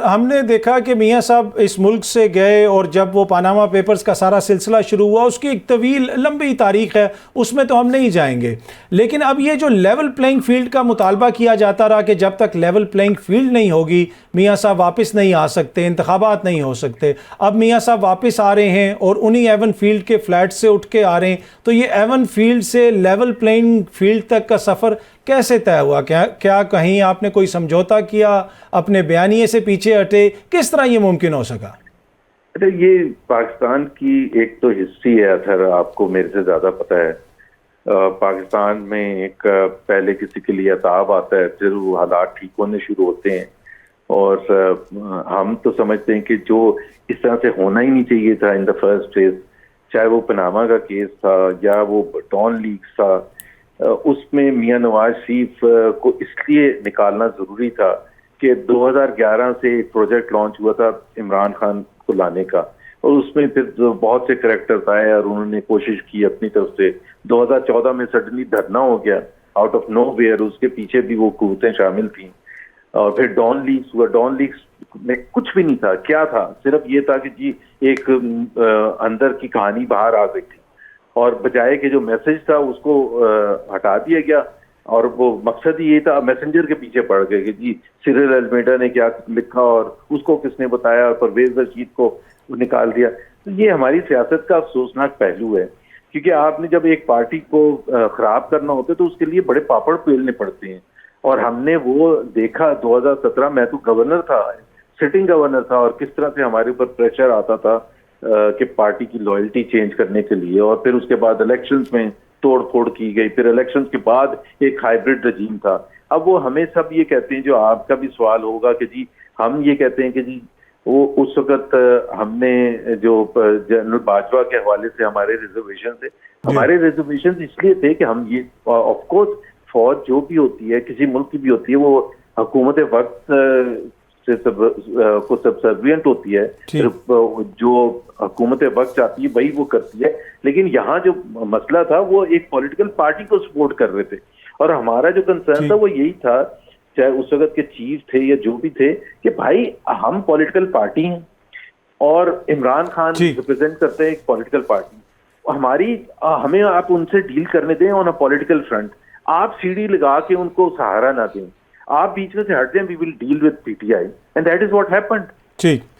हमने देखा कि मियां साहब इस मुल्क से गए और जब वो पानामा पेपर्स का सारा सिलसिला शुरू हुआ, उसकी एक तवील लंबी तारीख है, उसमें तो हम नहीं जाएंगे। लेकिन अब ये जो लेवल प्लेइंग फील्ड का मुतालबा किया जाता रहा कि जब तक लेवल प्लेइंग फील्ड नहीं होगी मियां साहब वापस नहीं आ सकते, इंतखाबात नहीं हो सकते। अब मियां साहब वापस आ रहे हैं और उन्हीं एवन फील्ड के फ्लैट से उठ के आ रहे हैं, तो ये एवन फील्ड से लेवल प्लेइंग फील्ड तक का सफ़र कैसे तय हुआ? क्या कहीं आपने कोई समझौता किया, अपने बयानिए से पीछे हटे, किस तरह ये मुमकिन हो सका? अरे ये पाकिस्तान की एक तो हिस्ट्री है, अथर आपको मेरे से ज्यादा पता है। पाकिस्तान में एक पहले किसी के लिए अताब आता है, फिर वो हालात ठीक होने शुरू होते हैं और हम तो समझते हैं कि जो इस तरह से होना ही नहीं चाहिए था इन द फर्स्ट प्लेस, चाहे वो पनामा का केस था या वो डॉन लीक्स था, उसमें मियां नवाज शरीफ को इसलिए निकालना जरूरी था कि 2011 से एक प्रोजेक्ट लॉन्च हुआ था इमरान खान को लाने का, और उसमें फिर बहुत से करैक्टर्स आए और उन्होंने कोशिश की अपनी तरफ से। 2014 में सडनली धरना हो गया आउट ऑफ नो वेयर, उसके पीछे भी वो कुव्वतें शामिल थी। और फिर डॉन लीक्स हुआ। डॉन लीक्स में कुछ भी नहीं था, क्या था, सिर्फ ये था कि जी एक अंदर की कहानी बाहर आ गई थी और बजाय के जो मैसेज था उसको हटा दिया गया, और वो मकसद ही ये था, मैसेंजर के पीछे पड़ गए कि जी सिरिल अल्मेडा ने क्या लिखा और उसको किसने बताया और परवेज रशीद को निकाल दिया। तो ये हमारी सियासत का अफसोसनाक पहलू है, क्योंकि आपने जब एक पार्टी को खराब करना होता है तो उसके लिए बड़े पापड़ पेलने पड़ते हैं। और हमने वो देखा 2017 में, तो गवर्नर था, सिटिंग गवर्नर था, और किस तरह से हमारे ऊपर प्रेशर आता था कि पार्टी की लॉयल्टी चेंज करने के लिए। और फिर उसके बाद इलेक्शंस में तोड़ फोड़ की गई, फिर इलेक्शंस के बाद एक हाइब्रिड रजीम था। अब वो हमें सब ये कहते हैं, जो आपका भी सवाल होगा कि जी हम ये कहते हैं कि जी वो उस वक्त हमने जो जनरल बाजवा के हवाले से हमारे रिजर्वेशन इसलिए थे कि हम ये, ऑफ कोर्स फौज जो भी होती है किसी मुल्क की भी होती है, वो हुकूमत वक्त से को सबसर्विएंट होती है, जो हुकूमत वक्त चाहती है वही वो करती है। लेकिन यहाँ जो मसला था वो एक पॉलिटिकल पार्टी को सपोर्ट कर रहे थे, और हमारा जो कंसर्न था वो यही था, चाहे उस वक्त के चीफ थे या जो भी थे, कि भाई हम पॉलिटिकल पार्टी हैं और इमरान खान रिप्रेजेंट करते हैं एक पॉलिटिकल पार्टी। हमें आप उनसे डील करने दें ऑन अ पॉलिटिकल फ्रंट, आप सीढ़ी लगा के उनको सहारा ना दें, आप बीच में से हट जाएं, we will deal with PTI, and that is what happened.